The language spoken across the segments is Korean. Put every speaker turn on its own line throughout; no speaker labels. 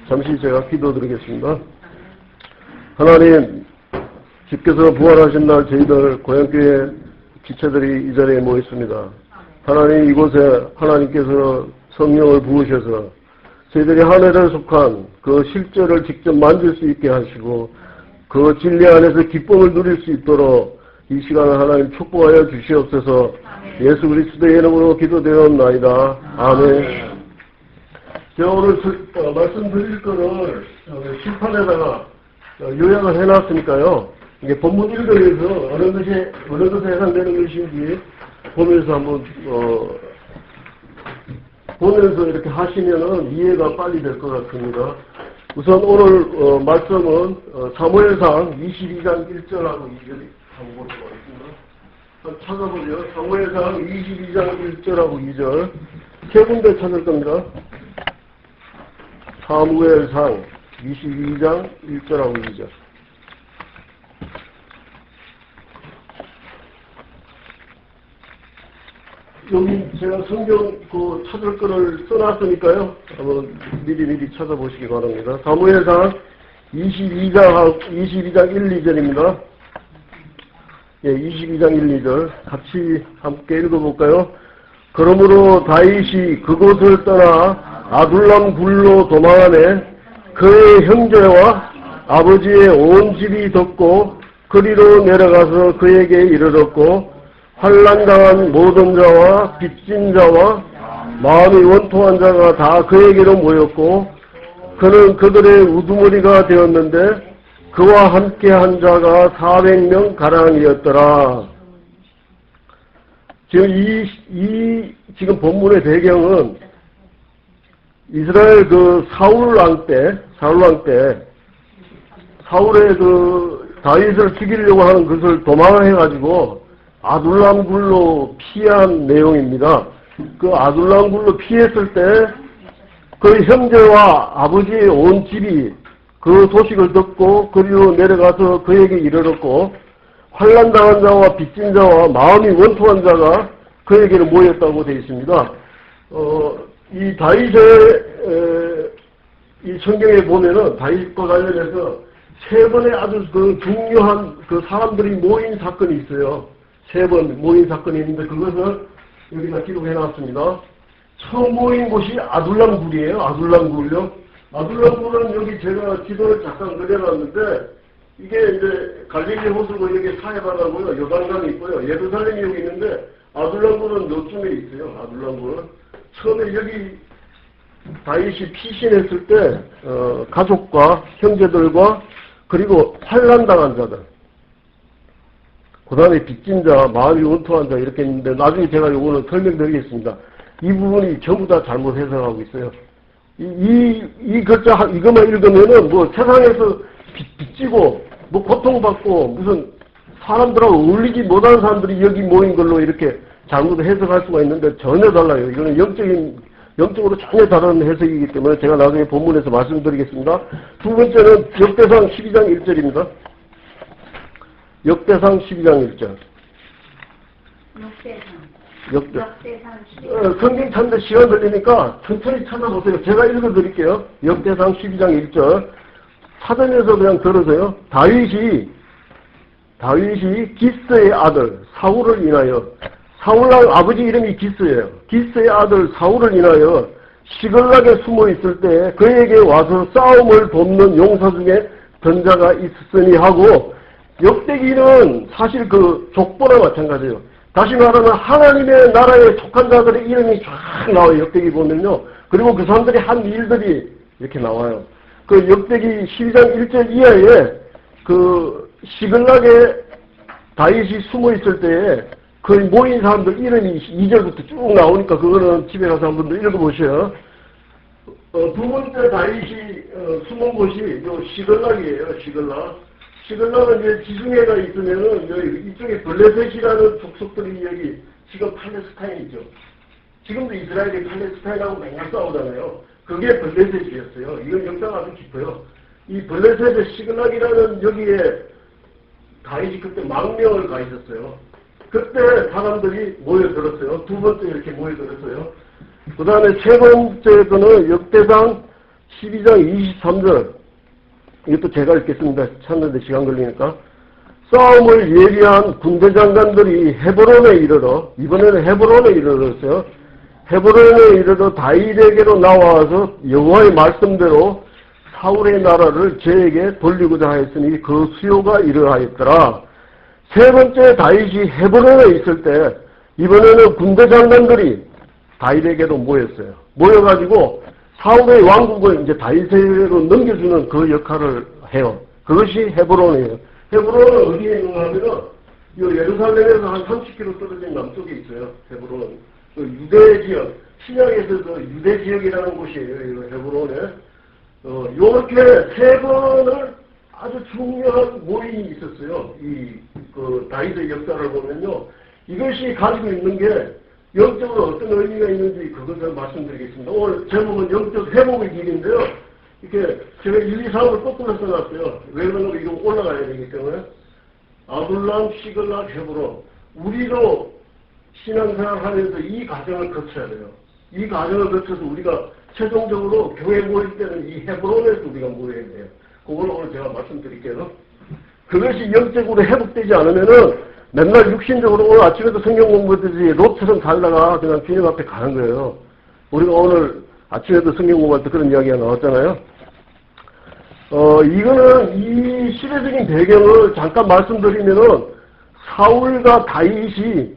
잠시 제가 기도드리겠습니다. 하나님, 주께서 부활하신 날 저희들 고향교회 지체들이 이 자리에 모였습니다. 하나님, 이곳에 하나님께서 성령을 부으셔서 저희들이 한 해를 속한 그 실제를 직접 만질 수 있게 하시고 그 진리 안에서 기쁨을 누릴 수 있도록 이 시간을 하나님 축복하여 주시옵소서. 예수 그리스도의 이름으로 기도되었나이다. 아멘. 제가 오늘 말씀드릴 거를 실판에다가 요약을 해놨으니까요. 이게 본문 읽으면서 어느 것에 해당되는 것인지 보면서 한번 보면서 이렇게 하시면은 이해가 빨리 될 것 같습니다. 우선 오늘 말씀은 사무엘상 22장 1절하고 2절이 한번 보도록 하겠습니다. 찾아보죠. 사무엘상 22장 1절하고 2절 세 군데 찾을 겁니다. 사무엘상 22장 1절하고 2절. 여기 제가 성경 찾을 거를 써놨으니까요. 한번 미리 찾아보시기 바랍니다. 사무엘상 22장 1, 2절입니다. 예, 22장 1, 2절 같이 함께 읽어볼까요? 그러므로 다윗이 그곳을 떠나 아둘람 굴로 도망하매 그의 형제와 아버지의 온 집이 덮고 그리로 내려가서 그에게 이르렀고 환난당한 모든 자와 빚진 자와 마음이 원통한 자가 다 그에게로 모였고 그는 그들의 우두머리가 되었는데 그와 함께 한 자가 400명 가량이었더라. 지금 지금 본문의 배경은 이스라엘 사울 왕 때 사울의 다윗을 죽이려고 하는 것을 도망해가지고 아둘람 굴로 피한 내용입니다. 그 아둘람 굴로 피했을 때 그 형제와 아버지의 온 집이 그 소식을 듣고 그리로 내려가서 그에게 이르렀고 환난당한 자와 빚진 자와 마음이 원통한 자가 그에게로 모였다고 되어 있습니다. 이 다윗의 이 성경에 보면은 다윗과 관련해서 세 번의 아주 그 중요한 그 사람들이 모인 사건이 있어요. 세 번 모인 사건이 있는데 그것을 여기다 기록해 놨습니다. 처음 모인 곳이 아둘람굴이에요. 아둘람굴요. 아둘람굴은 여기 제가 지도를 잠깐 그려놨는데 이게 이제 갈릴리 호수고 여기 사해바다고요. 요단강이 있고요. 예루살렘이 여기 있는데 아둘람굴은 요쯤에 있어요. 아둘람굴은 처음에 여기 다윗이 피신했을 때 가족과 형제들과 그리고 환난당한 자들, 그 다음에 빚진 자, 마음이 원통한 자 이렇게 있는데 나중에 제가 요거는 설명드리겠습니다. 이 부분이 전부 다 잘못 해석하고 있어요. 이 글자 이것만 읽으면은 뭐 세상에서 빚지고 뭐 고통받고 무슨 사람들하고 어울리지 못하는 사람들이 여기 모인 걸로 이렇게 잘못 해석할 수가 있는데 전혀 달라요. 이거는 영적으로 전혀 다른 해석이기 때문에 제가 나중에 본문에서 말씀드리겠습니다. 두 번째는 역대상 12장 1절입니다. 역대상 12장 1절. 역대상 12장. 성경 찾는데 시간 걸리니까 천천히 찾아보세요. 제가 읽어드릴게요. 역대상 12장 1절. 찾으면서 그냥 들으세요. 다윗이 기스의 아들 사울을 인하여, 사울랑 아버지 이름이 기스예요. 기스의 아들 사울을 인하여 시글락에 숨어 있을 때 그에게 와서 싸움을 돕는 용사 중에 전자가 있었으니 하고, 역대기는 사실 그 족보나 마찬가지예요. 다시 말하면 하나님의 나라에 속한 자들의 이름이 쫙 나와요. 역대기 보면요. 그리고 그 사람들이 한 일들이 이렇게 나와요. 그 역대기 12장 1절 이하에 그 시글락에 다윗이 숨어 있을 때에 그 모인 사람들 이름이 2절부터 쭉 나오니까 그거는 집에 가서 한 번 더 읽어보셔요. 두 번째 다윗이 숨은 곳이 요 시글락이에요. 시글락은 이제 지중해가 있으면은 여기 이쪽에 블레셋이라는 족속들이 여기 지금 팔레스타인이죠. 지금도 이스라엘이 팔레스타인하고 맨날 싸우잖아요. 그게 블레셋이었어요. 이건 역사가 아주 깊어요. 이 블레셋의 시글락이라는 여기에 다윗이 그때 망명을 가 있었어요. 그때 사람들이 모여들었어요. 두 번째 이렇게 모여들었어요. 그 다음에 세 번째 거는 역대상 12장 23절. 이것도 제가 읽겠습니다. 찾는데 시간 걸리니까. 싸움을 예비한 군대 장관들이 헤브론에 이르러, 이번에는 헤브론에 이르렀어요. 헤브론에 이르러 다윗에게로 나와서 여호와의 말씀대로 사울의 나라를 저에게 돌리고자 하였으니 그 수요가 이러하였더라. 세 번째 다윗이 헤브론에 있을 때 이번에는 군대 장관들이 다윗에게로 모였어요. 모여가지고 사울의 왕국을 이제 다윗에게로 넘겨주는 그 역할을 해요. 그것이 헤브론이에요. 헤브론은 어디에 있는가 하면은 예루살렘에서 한 30km 떨어진 남쪽에 있어요. 헤브론은. 유대 지역, 신약에서도 유대 지역이라는 곳이에요. 헤브론에. 요렇게 세 번을 아주 중요한 모임이 있었어요. 그 다윗의 역사를 보면요. 이것이 가지고 있는 게 영적으로 어떤 의미가 있는지 그것을 말씀드리겠습니다. 오늘 제목은 영적 회복의 길인데요. 이렇게 제가 1, 2, 3을 거꾸로 써놨어요. 왜 그러냐면 이거 올라가야 되기 때문에. 아둘람, 시글락, 헤브론. 우리도 신앙생활 하면서 이 과정을 거쳐야 돼요. 이 과정을 거쳐서 우리가 최종적으로 교회 모일 때는 이 헤브론에서 우리가 모여야 돼요. 그걸 오늘 제가 말씀드릴게요. 그것이 영적으로 회복되지 않으면은 맨날 육신적으로 오늘 아침에도 성경 공부했듯이 롯처럼 살다가 그냥 주님 앞에 가는 거예요. 우리가 오늘 아침에도 성경 공부할 때 그런 이야기가 나왔잖아요. 이거는 이 시대적인 배경을 잠깐 말씀드리면은 사울과 다윗이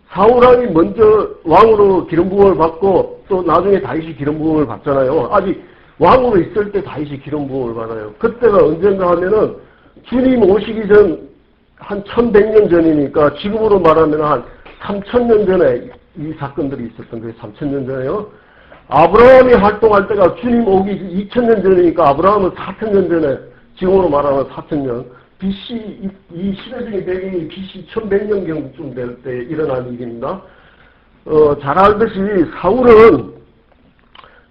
사울왕이 먼저 왕으로 기름 부음을 받고 또 나중에 다윗이 기름 부음을 받잖아요. 아직 왕으로 있을 때 다윗이 기름 부음을 받아요. 그때가 언젠가 하면은 주님 오시기 전 한 1100년 전이니까 지금으로 말하면 한 3000년 전에 이 사건들이 있었던 거예요. 3000년 전에요. 아브라함이 활동할 때가 주님 오기 2000년 전이니까 아브라함은 4000년 전에 지금으로 말하면 4000년 BC 이 시대적인 배경이 BC 1100년경쯤 될 때 일어난 일입니다. 잘 알듯이 사울은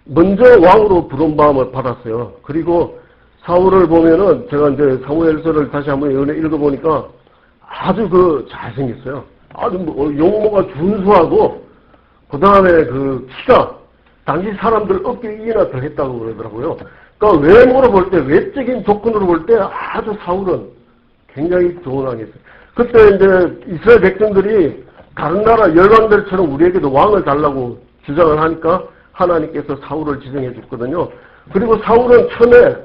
먼저 왕으로 부름받음을 받았어요. 그리고 사울을 보면은 제가 이제 사무엘서를 다시 한번 읽어보니까 아주 잘생겼어요. 아주 용모가 준수하고 그 다음에 키가 당시 사람들 어깨 이나 더 했다고 그러더라고요. 그러니까 외모로 볼 때, 외적인 조건으로 볼 때 아주 사울은 굉장히 좋은 왕이었어요. 그때 이제 이스라엘 백성들이 다른 나라 열왕들처럼 우리에게도 왕을 달라고 주장을 하니까 하나님께서 사울을 지정해 줬거든요. 그리고 사울은 처음에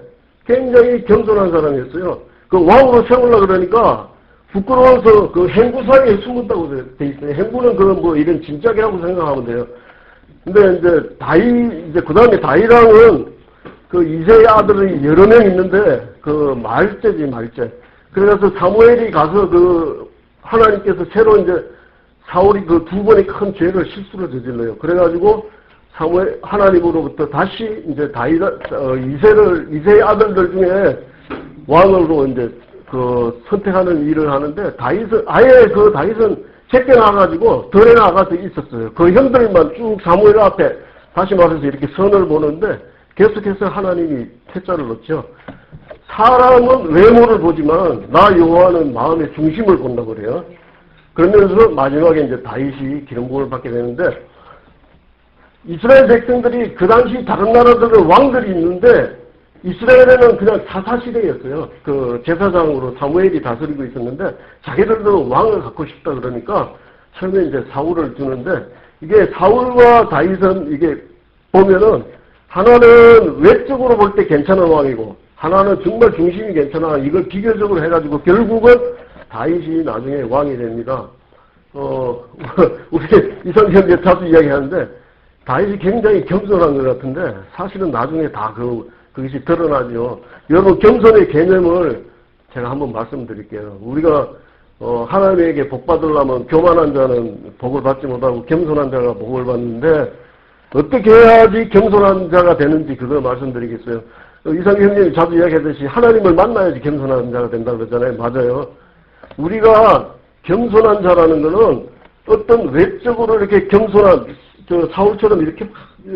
굉장히 겸손한 사람이었어요. 그 왕으로 세우려고 그러니까 부끄러워서 그 행구 사이에 숨었다고 돼 있어요. 행구는 그 뭐 이런 진작이라고 생각하면 돼요. 근데 이제 그 다음에 다윗왕은 그 이새의 아들이 여러 명 있는데 그 말제지, 말제. 그래서 사무엘이 가서 그 하나님께서 새로 이제 사울이 그 두 번의 큰 죄를 실수를 저질러요. 그래가지고 하나님으로부터 다시 이제 이새의 아들들 중에 왕으로 이제 그 선택하는 일을 하는데 다윗은 제게 나가가지고 덜에 나가서 있었어요. 그 형들만 쭉 사무엘 앞에 다시 말해서 이렇게 선을 보는데 계속해서 하나님이 태자를 넣죠. 사람은 외모를 보지만 나 여호와는 마음의 중심을 본다고 그래요. 그러면서 마지막에 이제 다윗이 기름부음을 받게 되는데 이스라엘 백성들이 그 당시 다른 나라들은 왕들이 있는데 이스라엘에는 그냥 사사시대였어요. 그 제사장으로 사무엘이 다스리고 있었는데 자기들도 왕을 갖고 싶다 그러니까 처음에 이제 사울을 주는데 이게 사울과 다윗은 이게 보면은 하나는 외적으로 볼 때 괜찮은 왕이고 하나는 정말 중심이 괜찮아. 이걸 비교적으로 해가지고 결국은 다윗이 나중에 왕이 됩니다. 우리 이성경제 자주 이야기하는데 다윗이 굉장히 겸손한 것 같은데 사실은 나중에 다 그것이 드러나죠. 여러분 겸손의 개념을 제가 한번 말씀드릴게요. 우리가 하나님에게 복 받으려면 교만한 자는 복을 받지 못하고 겸손한 자가 복을 받는데 어떻게 해야지 겸손한 자가 되는지 그걸 말씀드리겠어요. 이상규 형님이 자주 이야기하듯이 하나님을 만나야지 겸손한 자가 된다고 그러잖아요. 맞아요. 우리가 겸손한 자라는 것은 어떤 외적으로 이렇게 겸손한 사울처럼 이렇게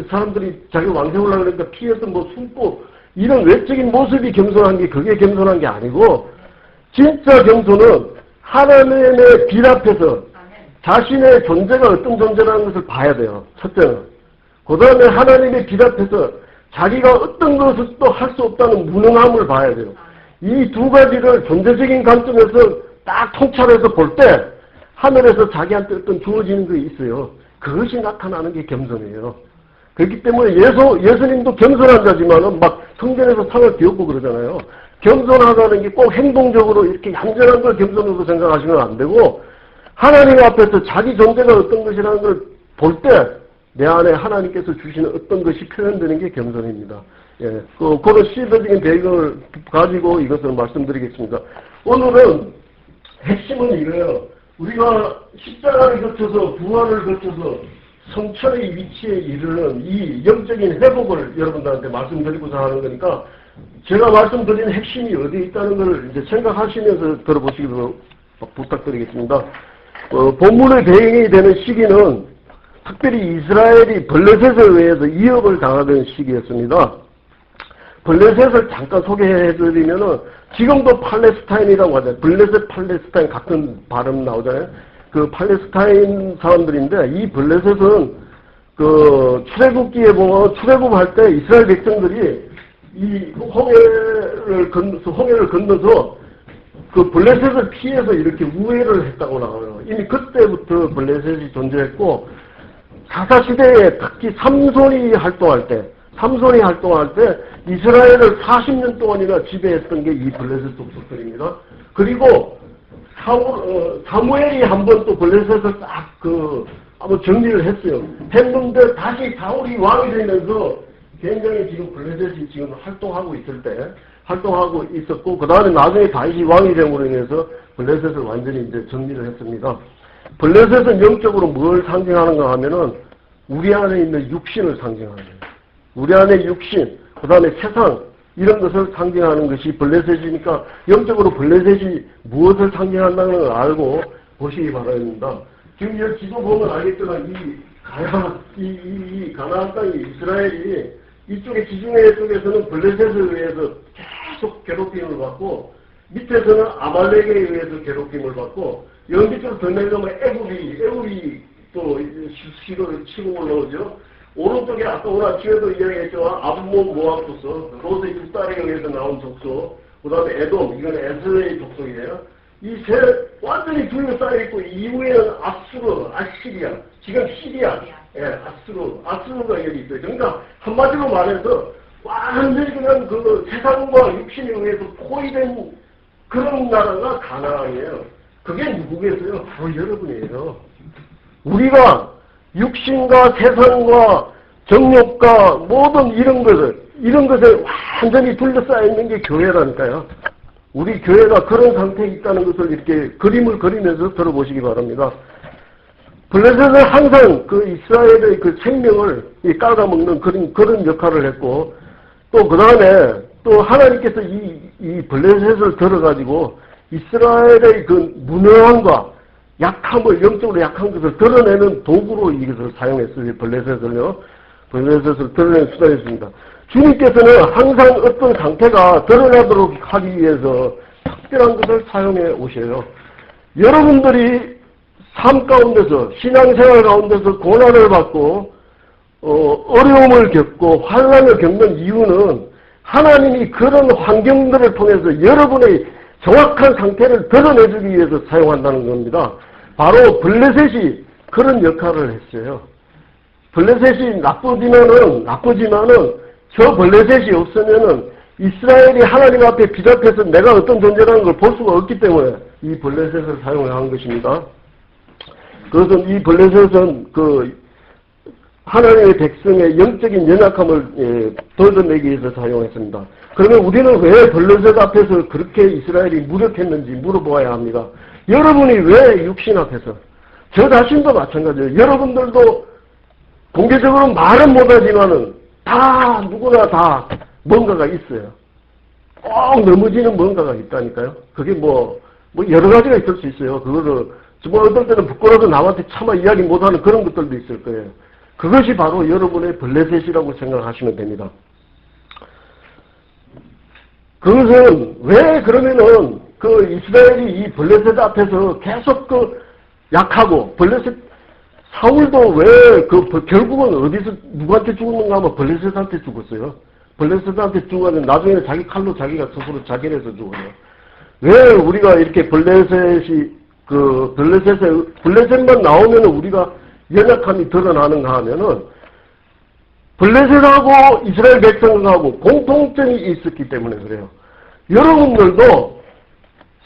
사람들이 자기 왕 세우려고 그러니까 피해서 뭐 숨고 이런 외적인 모습이 겸손한 게 그게 겸손한 게 아니고 진짜 겸손은 하나님의 길 앞에서 자신의 존재가 어떤 존재라는 것을 봐야 돼요. 첫째는. 그 다음에 하나님의 길 앞에서 자기가 어떤 것을 또 할 수 없다는 무능함을 봐야 돼요. 이 두 가지를 존재적인 관점에서 딱 통찰해서 볼 때 하늘에서 자기한테 어떤 주어지는 게 있어요. 그것이 나타나는 게 겸손이에요. 그렇기 때문에 예수님도 겸손한 자지만은 막 성전에서 상을 비웠고 그러잖아요. 겸손하다는 게 꼭 행동적으로 이렇게 얌전한 걸 겸손으로 생각하시면 안 되고 하나님 앞에서 자기 존재가 어떤 것이라는 걸 볼 때 내 안에 하나님께서 주시는 어떤 것이 표현되는 게 겸손입니다. 예, 그런 시대적인 배경을 가지고 이것을 말씀드리겠습니다. 오늘은 핵심은 이거예요. 우리가 십자가를 거쳐서 부활을 거쳐서 성천의 위치에 이르는 이 영적인 회복을 여러분들한테 말씀드리고자 하는 거니까 제가 말씀드린 핵심이 어디에 있다는 걸 이제 생각하시면서 들어보시기 부탁드리겠습니다. 본문의 배경이 되는 시기는 특별히 이스라엘이 블레셋에 의해서 위협을 당하던 시기였습니다. 블레셋을 잠깐 소개해드리면은 지금도 팔레스타인이라고 하잖아요. 블레셋, 팔레스타인 같은 발음 나오잖아요. 그 팔레스타인 사람들인데 이 블레셋은 그 출애굽기에 보면 출애굽할 때 이스라엘 백성들이 이 홍해를 건너서 그 블레셋을 피해서 이렇게 우회를 했다고 나와요. 이미 그때부터 블레셋이 존재했고 사사시대에 특히 삼손이 활동할 때 이스라엘을 40년 동안이나 지배했던 게 이 블레셋 족속들입니다. 그리고 사무엘이 한번 또 블레셋을 딱 한번 정리를 했어요. 했는데 다시 사울이 왕이 되면서 굉장히 지금 블레셋이 지금 활동하고 있었고 그 다음에 나중에 다윗이 왕이 됨으로 인해서 블레셋을 완전히 이제 정리를 했습니다. 블레셋은 영적으로 뭘 상징하는가 하면은 우리 안에 있는 육신을 상징하는 거예요. 우리 안에 육신, 그 다음에 세상 이런 것을 상징하는 것이 블레셋이니까 영적으로 블레셋이 무엇을 상징한다는 걸 알고 보시기 바랍니다. 지금 이 지도 보면 알겠지만 이 가나안 땅이 이스라엘이 이쪽에 지중해 쪽에서는 블레셋에 의해서 계속 괴롭힘을 받고 밑에서는 아말렉에 의해서 괴롭힘을 받고 여기 쪽으로 더 내려가면 애굽이 또 시도를 치고 올라오죠. 오른쪽에 아까 오늘 아침에도 이야기했지만 암몬 모압부스, 롯의 두 딸에 의해서 나온 족속, 그 다음에 에돔, 이건 에스의 족속이에요. 이 세 완전히 둘러싸여 있고 이후에는 아수르, 아시리아, 지금 시리아, 예, 아수르가 여기 있어요. 그러니까 한마디로 말해서 완전히 그냥 그 세상과 육신에 의해서 포위된 그런 나라가 가나안이에요. 그게 누구겠어요? 바로 여러분이에요. 우리가 육신과 세상과 정욕과 모든 이런 것에 완전히 둘러싸여 있는 게 교회라니까요. 우리 교회가 그런 상태에 있다는 것을 이렇게 그림을 그리면서 들어보시기 바랍니다. 블레셋은 항상 그 이스라엘의 그 생명을 깔아먹는 그런 역할을 했고, 또 그 다음에 또 하나님께서 이 블레셋을 들어가지고 이스라엘의 그 무능함과 약함을, 영적으로 약한 것을 드러내는 도구로 이것을 사용했어요. 블레셋을 드러내는 수단이었습니다. 주님께서는 항상 어떤 상태가 드러나도록 하기 위해서 특별한 것을 사용해 오셔요. 여러분들이 삶 가운데서, 신앙생활 가운데서 고난을 받고 어려움을 겪고 환난을 겪는 이유는 하나님이 그런 환경들을 통해서 여러분의 정확한 상태를 드러내주기 위해서 사용한다는 겁니다. 바로 블레셋이 그런 역할을 했어요. 블레셋이 나쁘지만은 저 블레셋이 없으면은 이스라엘이 하나님 앞에 비답해서 내가 어떤 존재라는 걸 볼 수가 없기 때문에 이 블레셋을 사용한 것입니다. 그것은 이 블레셋은 그 하나님의 백성의 영적인 연약함을 덜어내기 위해서 사용했습니다. 그러면 우리는 왜 블레셋 앞에서 그렇게 이스라엘이 무력했는지 물어보아야 합니다. 여러분이 왜 육신 앞에서, 저 자신도 마찬가지예요. 여러분들도 공개적으로 말은 못하지만은 누구나 다 뭔가가 있어요. 꼭 넘어지는 뭔가가 있다니까요. 그게 뭐 여러 가지가 있을 수 있어요. 그거를 정말 어떨 때는 부끄러워서 남한테 차마 이야기 못하는 그런 것들도 있을 거예요. 그것이 바로 여러분의 블레셋이라고 생각하시면 됩니다. 그것은 왜 그러면은 그 이스라엘이 이 블레셋 앞에서 계속 그 약하고 사울도 왜 결국은 어디서 누구한테 죽었는가 하면 블레셋한테 죽었어요. 블레셋한테 죽었는데 나중에는 자기 칼로 자기가 스스로 자결해서 죽어요. 왜 우리가 이렇게 블레셋만 나오면은 우리가 연약함이 드러나는가 하면은 블레셋하고 이스라엘 백성하고 공통점이 있었기 때문에 그래요. 여러분들도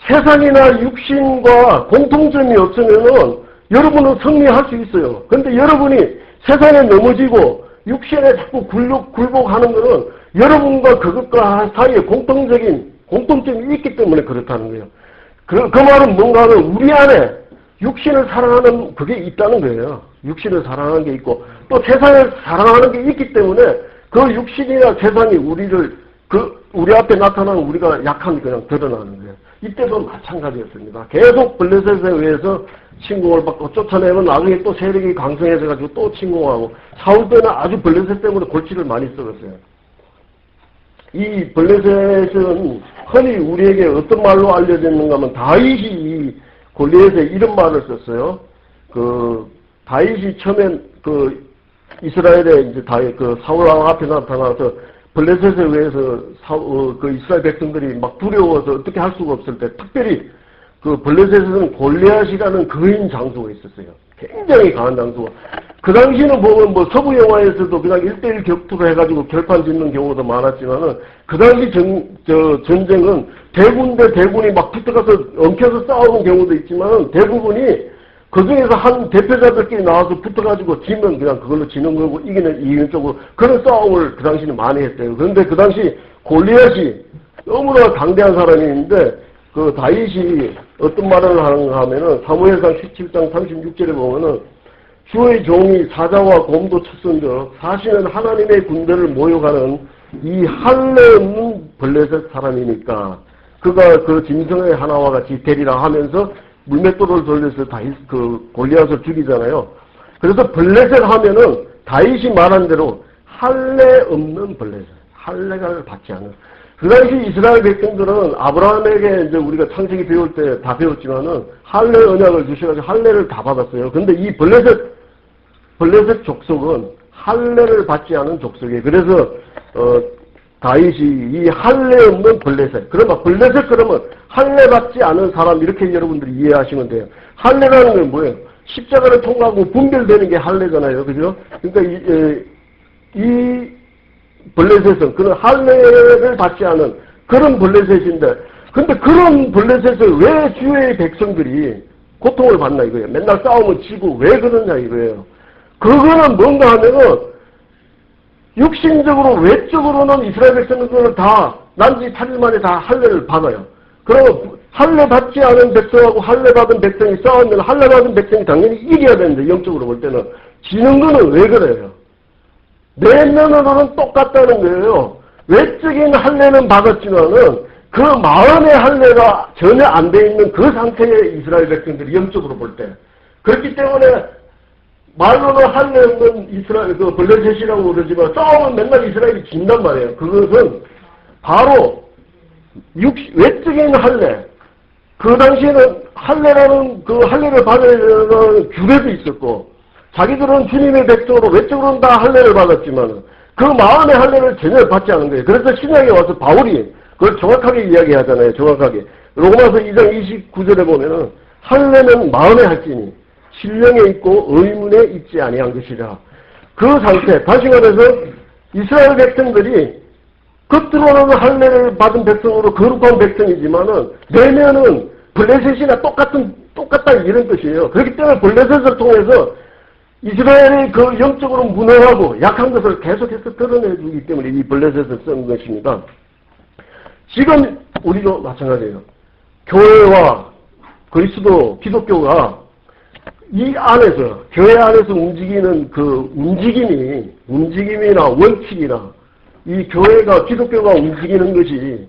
세상이나 육신과 공통점이 없으면은 여러분은 승리할 수 있어요. 그런데 여러분이 세상에 넘어지고 육신에 자꾸 굴복하는 것은 여러분과 그것과 사이에 공통점이 있기 때문에 그렇다는 거예요. 그 말은 뭔가 하면 우리 안에 육신을 사랑하는 그게 있다는 거예요. 육신을 사랑하는 게 있고 또 세상을 사랑하는 게 있기 때문에 그 육신이나 세상이 우리 앞에 나타나는 우리가 약함이 그냥 드러나는 거예요. 이때도 마찬가지였습니다. 계속 블레셋에 의해서 침공을 받고 쫓아내면 나중에 또 세력이 강성해져 가지고 또 침공하고 사울 때는 아주 블레셋 때문에 골치를 많이 썩었어요. 이 블레셋은 흔히 우리에게 어떤 말로 알려졌는가 하면 다윗이 이 골리앗에 이런 말을 썼어요. 다윗이 처음엔 이스라엘에 이제 사울 왕 앞에 나타나서 블레셋에 의해서 이스라엘 백성들이 막 두려워서 어떻게 할 수가 없을 때 특별히 블레셋에는 골리앗이라는 거인 장수가 있었어요. 굉장히 강한 장수가. 그 당시는 보면 서부 영화에서도 그냥 1대1 격투를 해가지고 결판 짓는 경우도 많았지만은 그 당시 전쟁은 대군 대 대군이 막 붙어가서 엉켜서 싸우는 경우도 있지만 대부분이 그 중에서 한 대표자들끼리 나와서 붙어가지고 지면 그냥 그걸로 지는 거고 이기는 쪽으로 그런 싸움을 그 당시는 많이 했어요. 그런데 그 당시 골리앗이 너무나 강대한 사람인데 다윗이 어떤 말을 하는가 하면은 사무엘상 17장 36절에 보면은 주의 종이 사자와 곰도 쳤은즉 사실은 하나님의 군대를 모욕하는 이 할례 없는 블레셋 사람이니까 그가 그 짐승의 하나와 같이 되리라 하면서 물맷돌을 돌려서 골리앗을 죽이잖아요. 그래서 블레셋 하면은 다윗이 말한 대로 할례 없는 블레셋, 할례가 받지 않은. 그 당시 이스라엘 백성들은 아브라함에게 이제 우리가 창세기 배울 때 다 배웠지만은 할례 언약을 주셔가지고 할례를 다 받았어요. 근데 이 블레셋 족속은 할례를 받지 않은 족속이에요. 그래서 다윗이 이 할례 없는 블레셋, 그러면 블레셋 그러면 할례 받지 않은 사람 이렇게 여러분들이 이해하시면 돼요. 할례라는 건 뭐예요? 십자가를 통과하고 분별되는 게 할례잖아요. 그죠? 그러니까 이 블레셋은 그런 할례를 받지 않은 그런 블레셋인데, 근데 그런 블레셋을 왜 주의 백성들이 고통을 받나 이거예요. 맨날 싸우면 지고 왜 그러냐 이거예요. 그거는 뭔가 하면은 육신적으로 외적으로는 이스라엘 백성들은 다 난지 8일 만에 다 할례를 받아요. 그러면 할례 받지 않은 백성하고 할례 받은 백성이 싸우면 할례 받은 백성이 당연히 이겨야 되는데, 영적으로 볼 때는 지는 거는 왜 그래요? 내면으로는 똑같다는 거예요. 외적인 할례는 받았지만은 그 마음의 할례가 전혀 안 돼 있는 그 상태의 이스라엘 백성들이 영적으로 볼 때. 그렇기 때문에 말로는 할례 없는 이스라엘, 그 블레셋이라고 그러지만 싸우면 맨날 이스라엘이 진단 말이에요. 그것은 바로 외적인 할례. 그 당시에는 할례라는 그 할례를 받아야 되는 규례도 있었고, 자기들은 주님의 백성으로 외적으로는 다 할례를 받았지만 그 마음의 할례를 전혀 받지 않은 거예요. 그래서 신약에 와서 바울이 그걸 정확하게 이야기하잖아요. 정확하게. 로마서 2장 29절에 보면은 할례는 마음에 할지니 신령에 있고 의문에 있지 아니한 것이라. 그 상태, 다시 말해서 이스라엘 백성들이 겉으로는 할례를 받은 백성으로 거룩한 백성이지만은 내면은 블레셋이나 똑같다 이런 뜻이에요. 그렇기 때문에 블레셋을 통해서 이스라엘의 그 영적으로 무능하고 약한 것을 계속해서 드러내주기 때문에 이 블레셋을 쓴 것입니다. 지금 우리도 마찬가지예요. 교회와 그리스도 기독교가 이 안에서, 교회 안에서 움직이는 그 움직임이나 원칙이나 이 교회가, 기독교가 움직이는 것이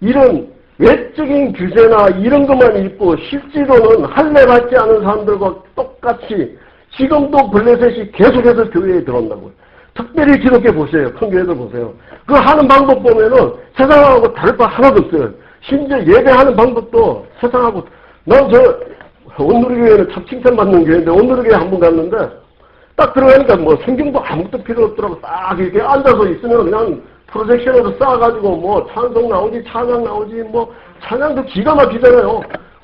이런 외적인 규제나 이런 것만 있고 실제로는 할례 받지 않은 사람들과 똑같이 지금도 블레셋이 계속해서 교회에 들어온다고요. 특별히 기독교 보세요. 큰 교회들 보세요. 그 하는 방법 보면은 세상하고 다를 바 하나도 없어요. 심지어 예배하는 방법도 세상하고, 난 온누리교회는 참 칭찬받는 교회인데, 온누리교회 한 번 갔는데, 딱 들어가니까 뭐 성경도 아무것도 필요 없더라고. 딱 이렇게 앉아서 있으면 그냥 프로젝션으로 쌓아가지고 뭐 찬송 나오지, 찬양 나오지, 뭐 찬양도 기가 막히잖아요.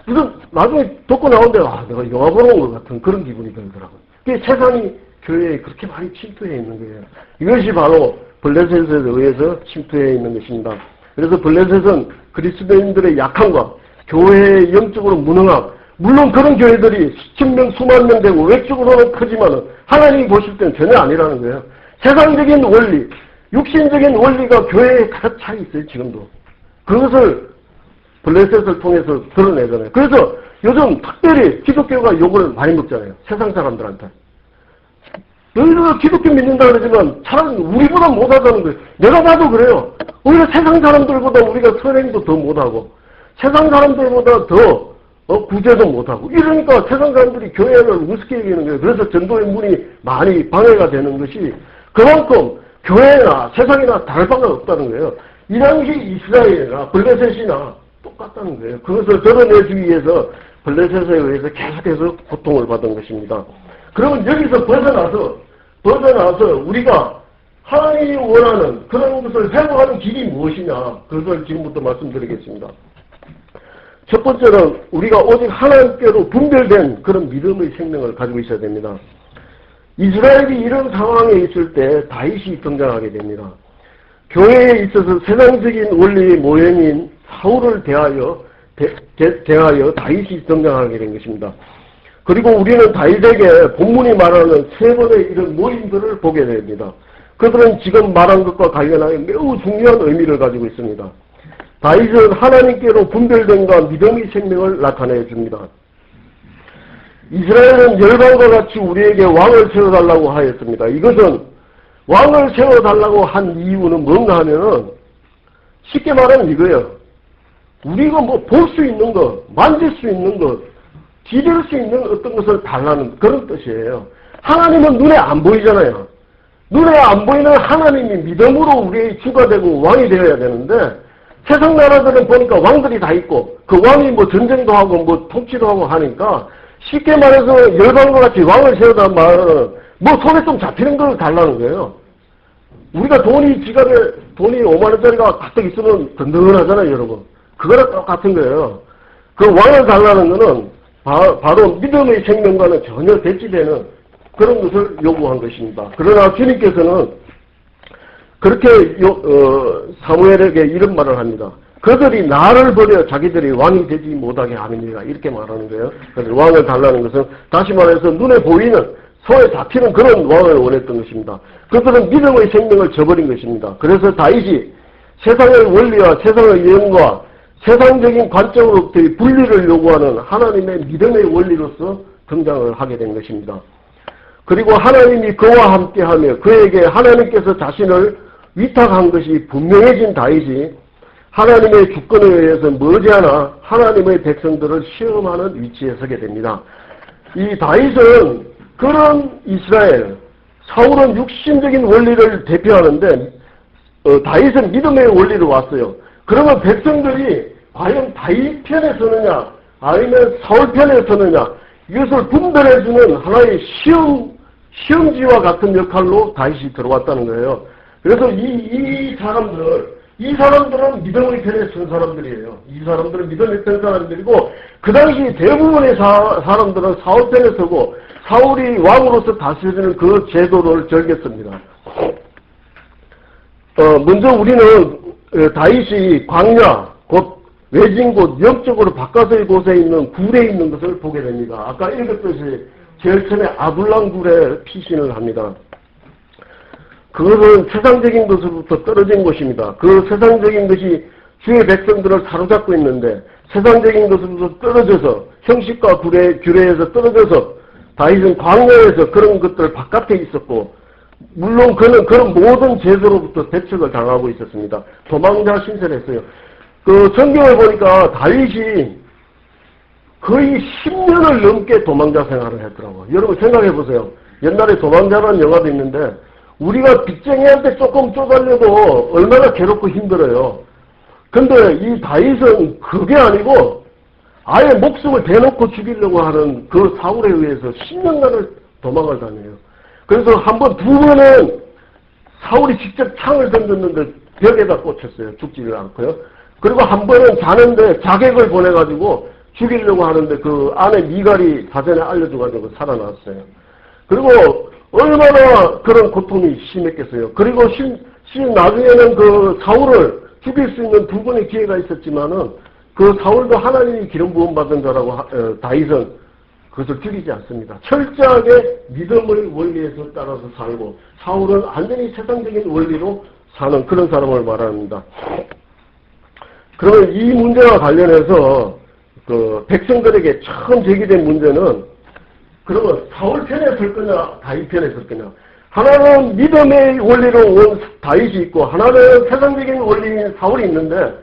무슨 나중에 듣고 나오는데, 내가 영화 보러 온 것 같은 그런 기분이 들더라고요. 그게 세상이 교회에 그렇게 많이 침투해 있는 거예요. 이것이 바로 블레셋에 의해서 침투해 있는 것입니다. 그래서 블레셋은 그리스도인들의 약함과 교회의 영적으로 무능함, 물론 그런 교회들이 수천 명, 수만 명 되고 외적으로는 크지만 하나님이 보실 때는 전혀 아니라는 거예요. 세상적인 원리, 육신적인 원리가 교회에 가득 차 있어요, 지금도. 그것을 블레셋을 통해서 드러내잖아요. 그래서 요즘 특별히 기독교가 욕을 많이 먹잖아요. 세상 사람들한테. 너희들 기독교 믿는다 그러지만 차라리 우리보다 못하다는 거예요. 내가 봐도 그래요. 오히려 세상 사람들보다 우리가 선행도 더 못하고 세상 사람들보다 더 구제도 못하고 이러니까 세상 사람들이 교회를 우습게 여기는 거예요. 그래서 전도의 문이 많이 방해가 되는 것이 그만큼 교회나 세상이나 다를 바가 없다는 거예요. 이 당시 이스라엘이나 블레셋이나 똑같다는 거예요. 그것을 드러내주기 위해서 블레셋에 의해서 계속해서 고통을 받은 것입니다. 그러면 여기서 벗어나서 우리가 하나님이 원하는 그런 것을 회복하는 길이 무엇이냐, 그것을 지금부터 말씀드리겠습니다. 첫 번째는 우리가 오직 하나님께로 분별된 그런 믿음의 생명을 가지고 있어야 됩니다. 이스라엘이 이런 상황에 있을 때 다윗이 등장하게 됩니다. 교회에 있어서 세상적인 원리의 모형인 사울을 대하여 다윗이 등장하게 된 것입니다. 그리고 우리는 다윗에게 본문이 말하는 세 번의 이런 모임들을 보게 됩니다. 그들은 지금 말한 것과 관련하여 매우 중요한 의미를 가지고 있습니다. 다윗은 하나님께로 분별된과 믿음의 생명을 나타내 줍니다. 이스라엘은 열방과 같이 우리에게 왕을 세워달라고 하였습니다. 이것은 왕을 세워달라고 한 이유는 뭔가 하면은 쉽게 말하면 이거예요. 우리가 뭐 볼 수 있는 것, 만질 수 있는 것, 기댈 수 있는 어떤 것을 달라는 그런 뜻이에요. 하나님은 눈에 안 보이잖아요. 눈에 안 보이는 하나님이 믿음으로 우리의 주가 되고 왕이 되어야 되는데 세상 나라들은 보니까 왕들이 다 있고 그 왕이 뭐 전쟁도 하고 뭐 통치도 하고 하니까 쉽게 말해서 열방과 같이 왕을 세우다는 말은 뭐 손에 좀 잡히는 걸 달라는 거예요. 우리가 지갑에 돈이 5만 원짜리가 가득 있으면 든든하잖아요, 여러분. 그거랑 똑같은 거예요. 그 왕을 달라는 거는 바로 믿음의 생명과는 전혀 대치되는 그런 것을 요구한 것입니다. 그러나 주님께서는 그렇게 사무엘에게 이런 말을 합니다. 그들이 나를 버려 자기들이 왕이 되지 못하게 하느니라 이렇게 말하는 거예요. 그래서 왕을 달라는 것은 다시 말해서 눈에 보이는 손에 잡히는 그런 왕을 원했던 것입니다. 그들은 믿음의 생명을 저버린 것입니다. 그래서 다윗이 세상의 원리와 세상의 영과 세상적인 관점으로부터의 분리를 요구하는 하나님의 믿음의 원리로서 등장을 하게 된 것입니다. 그리고 하나님이 그와 함께하며 그에게 하나님께서 자신을 위탁한 것이 분명해진 다윗이 하나님의 주권에 의해서 머지않아 하나님의 백성들을 시험하는 위치에 서게 됩니다. 이 다윗은 그런 이스라엘, 사울은 육신적인 원리를 대표하는데 다윗은 믿음의 원리로 왔어요. 그러면 백성들이 과연 다윗 편에 서느냐 아니면 사울 편에 서느냐 이것을 분별해주는 하나의 시험지와 같은 역할로 다윗이 들어왔다는 거예요. 그래서 이 사람들은 믿음의 편에 선 사람들이에요. 이 사람들은 믿음의 편 사람들이고 그 당시 대부분의 사람들은 사울 편에 서고 사울이 왕으로서 다스리는 그 제도를 즐겼습니다. 먼저 우리는 다윗이 광야, 곧 외진 곳, 영적으로 바깥의 곳에 있는 굴에 있는 것을 보게 됩니다. 아까 읽었듯이 제일 처음에 아둘람 굴에 피신을 합니다. 그것은 세상적인 것으로부터 떨어진 곳입니다. 그 세상적인 것이 주의 백성들을 사로잡고 있는데 세상적인 것으로부터 떨어져서 형식과 규례에서 떨어져서 다윗은 광야에서 그런 것들 바깥에 있었고 물론 그는 그런 모든 제도로부터 대척을 당하고 있었습니다. 도망자 신세를 했어요. 그 성경을 보니까 다윗이 거의 10년을 넘게 도망자 생활을 했더라고요. 여러분 생각해 보세요. 옛날에 도망자라는 영화도 있는데 우리가 빚쟁이한테 조금 쪼달려도 얼마나 괴롭고 힘들어요. 근데 이 다윗은 그게 아니고 아예 목숨을 대놓고 죽이려고 하는 그 사울에 의해서 10년간을 도망을 다녀요. 그래서 두 번은 사울이 직접 창을 던졌는데 벽에다 꽂혔어요. 죽지를 않고요. 그리고 한 번은 자는데 자객을 보내가지고 죽이려고 하는데 그 안에 미갈이 사전에 알려줘가지고 살아났어요. 그리고 얼마나 그런 고통이 심했겠어요. 그리고 나중에는 그 사울을 죽일 수 있는 두 번의 기회가 있었지만은 그 사울도 하나님이 기름 부음 받은 자라고 다윗은 그것을 죽이지 않습니다. 철저하게 믿음의 원리에서 따라서 살고 사울은 완전히 세상적인 원리로 사는 그런 사람을 말합니다. 그러면 이 문제와 관련해서 그 백성들에게 처음 제기된 문제는 그러면 사울 편에 설 거냐 다윗 편에 설 거냐. 하나는 믿음의 원리로 온 다윗이 있고 하나는 세상적인 원리인 사울이 있는데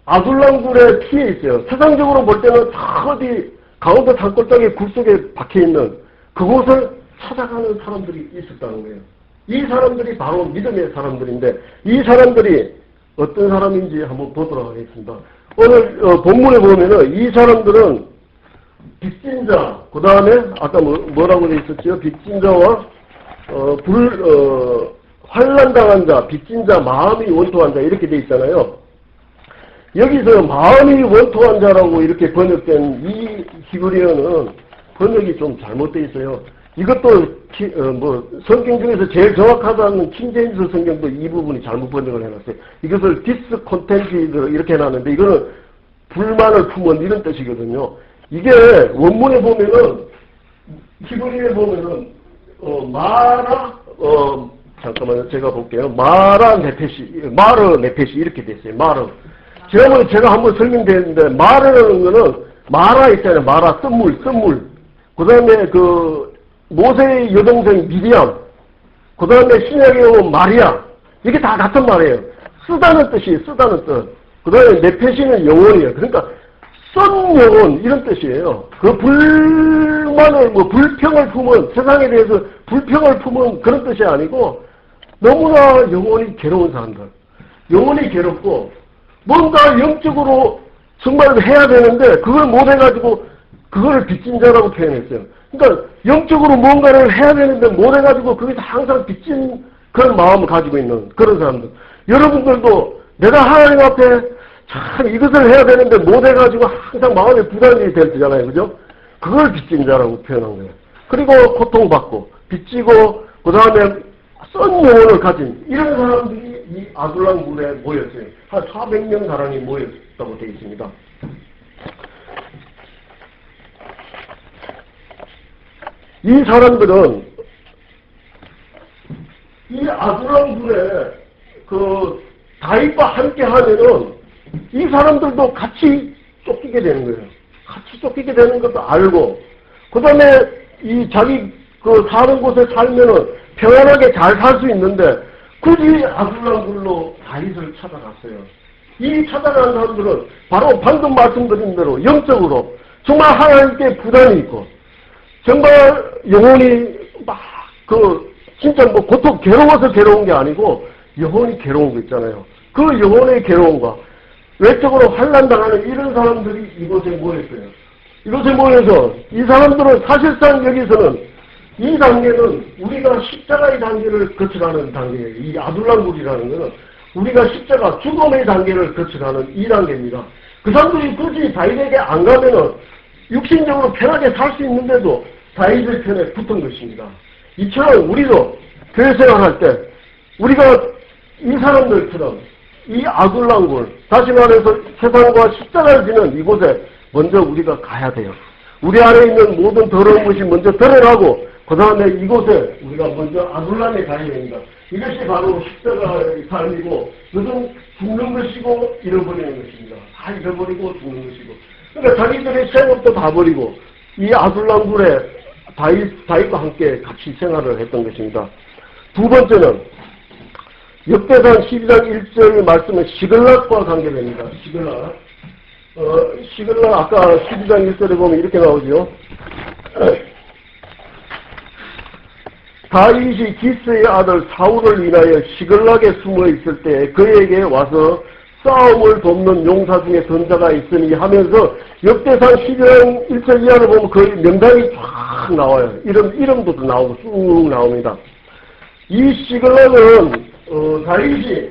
아둘람굴에 피해 있어요. 세상적으로 볼 때는 다 어디 강원도 산골짜기 굴 속에 박혀있는 그곳을 찾아가는 사람들이 있었다는 거예요. 이 사람들이 바로 믿음의 사람들인데 이 사람들이 어떤 사람인지 한번 보도록 하겠습니다. 오늘 본문에 보면은 이 사람들은 빚진 자, 그 다음에 아까 뭐라고 되어 있었죠? 빚진 자와 환난당한 자, 빚진 자, 마음이 원통한 자 이렇게 되어 있잖아요. 여기서 마음이 원통한 자라고 이렇게 번역된 이 히브리어는 번역이 좀 잘못되어 있어요. 이것도 성경 중에서 제일 정확하다는 킹제임스 성경도 이 부분이 잘못 번역을 해놨어요. 이것을 discontented 이렇게 해놨는데 이거는 불만을 품은 이런 뜻이거든요. 이게 원문에 보면은 히브리어에 보면은 잠깐만요. 제가 볼게요. 마르 네페시 이렇게 됐어요. 제가 한번 설명드렸는데 마르라는 거는 마라 있잖아요. 마라 썸물. 그 다음에 모세의 여동생 미디암, 그 다음에 신약에 오면 마리아, 이게 다 같은 말이에요. 쓰다는 뜻이에요. 그 다음에 네페시는 영혼이에요. 그러니까 썬 영혼 이런 뜻이에요. 그 불만을 불평을 품은 세상에 대해서 불평을 품은 그런 뜻이 아니고 너무나 영혼이 괴로운 사람들, 영혼이 괴롭고 뭔가 영적으로 정말 해야 되는데 그걸 못 해가지고 그걸 빚진 자라고 표현했어요. 그러니까 영적으로 뭔가를 해야 되는데 못 해가지고 거기서 항상 빚진 그런 마음을 가지고 있는 그런 사람들. 여러분들도 내가 하나님 앞에 참 이것을 해야 되는데 못 해가지고 항상 마음에 부담이 될 때잖아요. 그죠? 그걸 빚진 자라고 표현한 거예요. 그리고 고통받고 빚지고 그 다음에 썬 영혼을 가진 이런 사람들이 이 아둘람 굴에 모였어요. 한 400명 가량이 모였다고 되어 있습니다. 이 사람들은 이 아둘람 굴에 그 다윗과 함께 하면은 이 사람들도 같이 쫓기게 되는 거예요. 같이 쫓기게 되는 것도 알고 그 다음에 이 자기 그 사는 곳에 살면은 평안하게 잘 살 수 있는데 굳이 아둘람 굴로 다윗을 찾아갔어요. 이 찾아간 사람들은 바로 방금 말씀드린 대로 영적으로 정말 하나님께 부담이 있고 정말 영혼이 막 진짜 뭐 고통 괴로워서 괴로운 게 아니고 영혼이 괴로운 거 있잖아요. 그 영혼의 괴로움과 외적으로 환난당하는 이런 사람들이 이곳에 모였어요. 이곳에 모여서 이 사람들은 사실상 여기서는 이 단계는 우리가 십자가의 단계를 거쳐가는 단계예요. 이 아둘람굴이라는 것은 우리가 십자가 죽음의 단계를 거쳐가는 이 단계입니다. 그 사람들이 굳이 다윗에게 안 가면은 육신적으로 편하게 살 수 있는데도 다윗의 편에 붙은 것입니다. 이처럼 우리도 교회 생활할 때 우리가 이 사람들처럼 이 아둘람굴, 다시 말해서 세상과 십자가를 지는 이곳에 먼저 우리가 가야 돼요. 우리 안에 있는 모든 더러운 것이 먼저 드러나고 그 다음에 이곳에 우리가 먼저 아둘람에 가야 됩니다. 이것이 바로 십자가의 삶이고 그것은 죽는 것이고 잃어버리는 것입니다. 다 잃어버리고 죽는 것이고 그러니까 자기들의 생업도 다 버리고 이 아둘람굴에 다윗과 함께 같이 생활을 했던 것입니다. 두 번째는 역대상 12장 1절 말씀은 시글락과 관계됩니다. 시글락. 시글락 아까 12장 1절에 보면 이렇게 나오죠. 다윗이 기스의 아들 사울을 인하여 시글락에 숨어 있을 때 그에게 와서 싸움을 돕는 용사 중에 전자가 있으니 하면서 역대상 12장 1절 이하를 보면 거의 명단이 쫙 나와요. 이름도 나오고 쭉 나옵니다. 이 시글락은 다윗이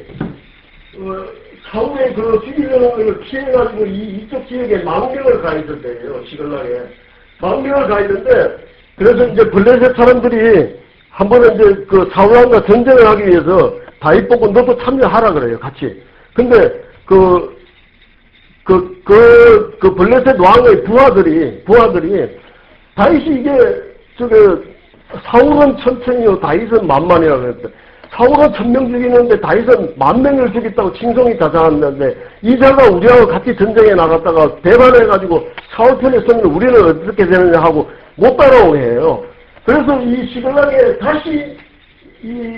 사울의 그 11년을 피해가지고 이쪽 지역에 망명을 가 있을 때예요. 시글락에 망명을 가 있는데 그래서 이제 블레셋 사람들이 한 번은 이제 그 사울왕과 전쟁을 하기 위해서 다윗 보고 너도 참여하라 그래요. 같이. 근데 그 블레셋 왕의 부하들이 다윗이 이게 사울은 1000명이요 다윗은 10,000명이라고 그랬대. 사울은 1000명 죽이는데 다윗은 10,000명을 죽였다고 칭송이 자자했는데 이 자가 우리하고 같이 전쟁에 나갔다가 배반해가지고 사울 편에 서면 우리는 어떻게 되느냐 하고 못 따라오게 해요. 그래서 이 시글락에 다시 이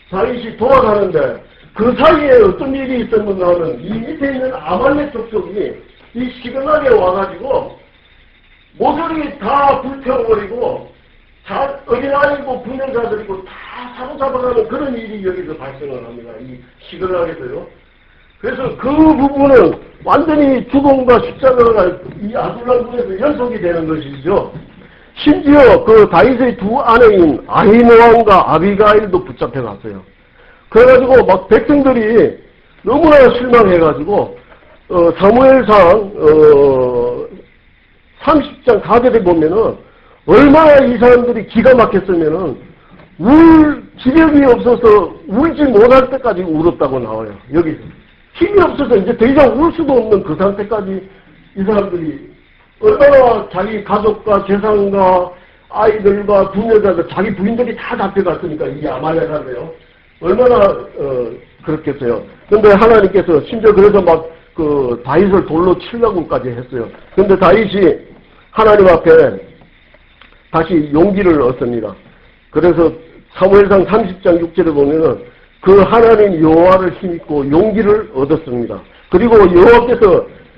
다윗이 돌아가는데 그 사이에 어떤 일이 있었는가 하면 이 밑에 있는 아말렉 족속이 이 시글락에 와가지고 모서리 다 불태워버리고 어린아이고 분명자들이고 다 사로잡아가는 그런 일이 여기서 발생을 합니다. 이 시글락에서요. 그래서 그 부분은 완전히 죽음과 십자가가 이 아둘람굴에서 연속이 되는 것이죠. 심지어 그 다윗의 두 아내인 아히노암과 아비가일도 붙잡혀갔어요. 그래가지고 막 백성들이 너무나 실망해가지고 사무엘상 30장 4절에 보면은 얼마나 이 사람들이 기가 막혔으면은 울 지력이 없어서 울지 못할 때까지 울었다고 나와요. 여기서 힘이 없어서 이제 더 이상 울 수도 없는 그 상태까지 이 사람들이 얼마나 자기 가족과 재산과 아이들과 부녀자들 자기 부인들이 다 잡혀갔으니까 이 아말렉한테요. 얼마나 그렇겠어요. 그런데 하나님께서 심지어 그래서 막 그 다윗을 돌로 치려고까지 했어요. 그런데 다윗이 하나님 앞에 다시 용기를 얻습니다. 그래서 사무엘상 30장 6절에 보면은 그 하나님 여호와를 힘입고 용기를 얻었습니다. 그리고